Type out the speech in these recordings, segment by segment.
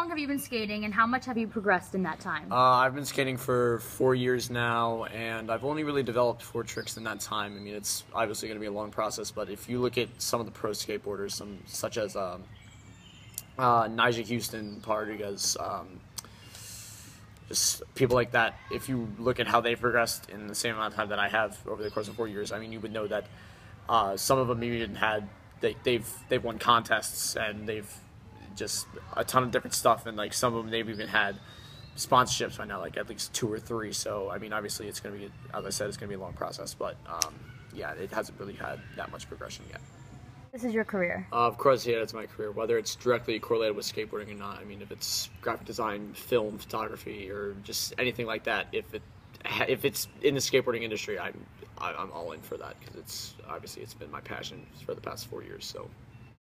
long have you been skating, and how much have you progressed in that time? I've been skating for 4 years now, and I've only really developed 4 tricks in that time. I mean, it's obviously going to be a long process, but if you look at some of the pro skateboarders, such as Nigel Houston, Rodriguez, just people like that, if you look at how they've progressed in the same amount of time that I have over the course of 4 years, I mean, you would know that some of them even they've won contests, and they've just a ton of different stuff, and like some of them they've even had sponsorships by now, like at least 2 or 3. So I mean, obviously it's going to be, as I said, it's going to be a long process, but yeah, it hasn't really had that much progression yet. This is your career. Of course, yeah, it's my career. Whether it's directly correlated with skateboarding or not, I mean, if it's graphic design, film, photography, or just anything like that, if it's in the skateboarding industry, I'm all in for that, because it's been my passion for the past 4 years. So.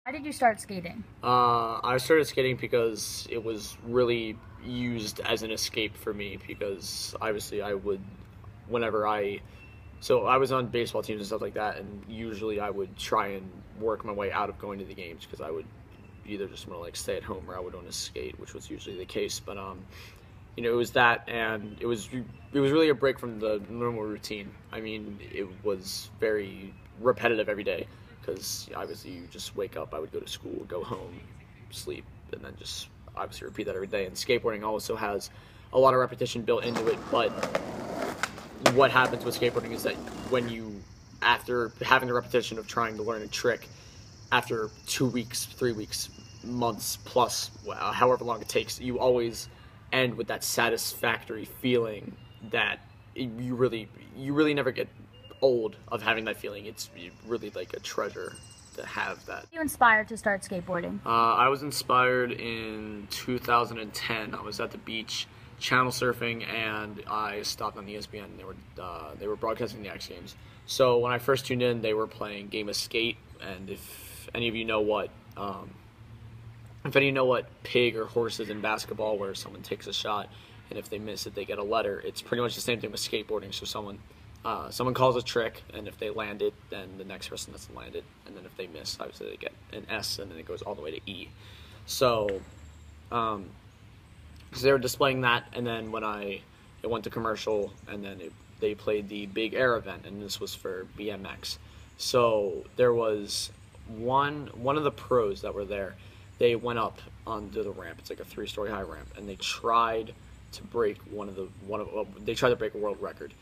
Why did you start skating? I started skating because it was really used as an escape for me, because obviously I was on baseball teams and stuff like that, and usually I would try and work my way out of going to the games, because I would either just want to like stay at home, or I would want to skate, which was usually the case. But you know, it was that, and it was really a break from the normal routine. I mean, it was very repetitive every day, because obviously you just wake up, I would go to school, go home, sleep, and then just obviously repeat that every day. And skateboarding also has a lot of repetition built into it, but what happens with skateboarding is that when you, after having the repetition of trying to learn a trick, after 2 weeks, 3 weeks, months plus, however long it takes, you always end with that satisfactory feeling that you really never get old of having that feeling. It's really like a treasure to have that. Were you inspired to start skateboarding? I was inspired in 2010. I was at the beach channel surfing, and I stopped on ESPN. They were broadcasting the X Games. So when I first tuned in, they were playing Game of Skate, and if any of you know what pig or horse is in basketball, where someone takes a shot, and if they miss it, they get a letter. It's pretty much the same thing with skateboarding. So someone calls a trick, and if they land it, then the next person doesn't land it, and then if they miss, obviously they get an S, and then it goes all the way to E. So, so they were displaying that, and then when it went to commercial, and then they played the Big Air event, and this was for BMX. So there was one of the pros that were there. They went up onto the ramp. It's like a 3-story high ramp, and they tried to break they tried to break a world record.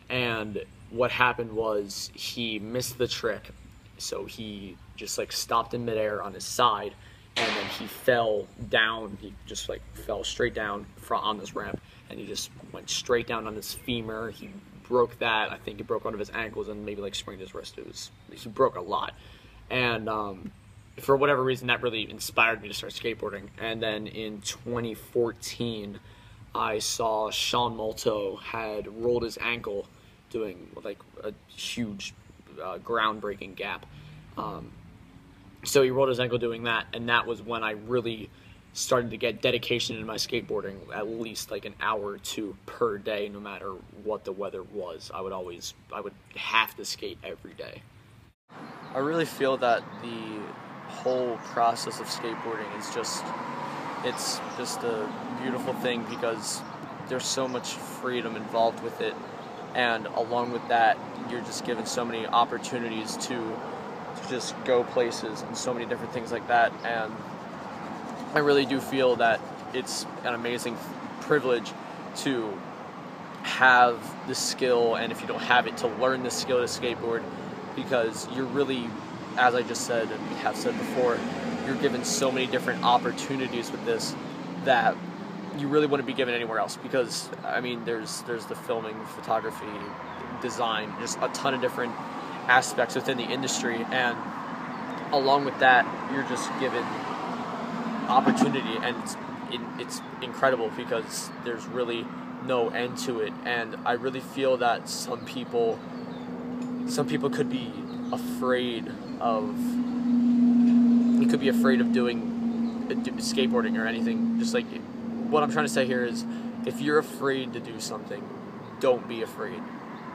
And what happened was he missed the trick, so he just like stopped in midair on his side, and then he fell down. He just like fell straight down on this ramp, and he just went straight down on his femur. He broke that. I think he broke one of his ankles and maybe like sprained his wrist. He broke a lot, and for whatever reason that really inspired me to start skateboarding. And then in 2014, I saw Sean Molto had rolled his ankle doing like a huge groundbreaking gap. So he rolled his ankle doing that, and that was when I really started to get dedication in my skateboarding, at least like an hour or 2 per day, no matter what the weather was. I would have to skate every day. I really feel that the whole process of skateboarding is it's just a beautiful thing, because there's so much freedom involved with it, and along with that, you're just given so many opportunities to just go places and so many different things like that. And I really do feel that it's an amazing privilege to have the skill, and if you don't have it, to learn the skill to skateboard, because you're really, as I just said and we have said before, you're given so many different opportunities with this that you really wouldn't be given anywhere else. Because I mean, there's the filming, photography, design, just a ton of different aspects within the industry, and along with that, you're just given opportunity, and it's incredible, because there's really no end to it. And I really feel that some people could be afraid of doing skateboarding or anything. Just like, what I'm trying to say here is, if you're afraid to do something, don't be afraid,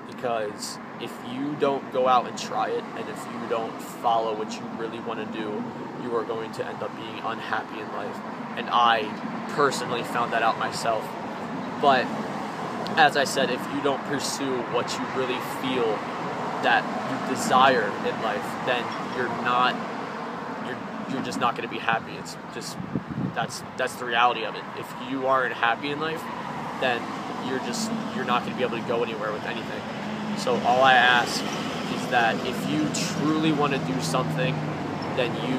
because if you don't go out and try it, and if you don't follow what you really want to do, you are going to end up being unhappy in life. And I personally found that out myself. But as I said, if you don't pursue what you really feel that you desire in life, then you're just not going to be happy. It's just that's the reality of it. If you aren't happy in life, then you're not going to be able to go anywhere with anything. So all I ask is that if you truly want to do something, then you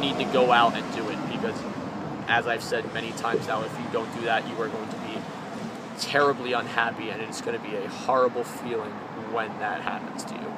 need to go out and do it, because as I've said many times now, if you don't do that, you are going to be terribly unhappy, and it's going to be a horrible feeling when that happens to you.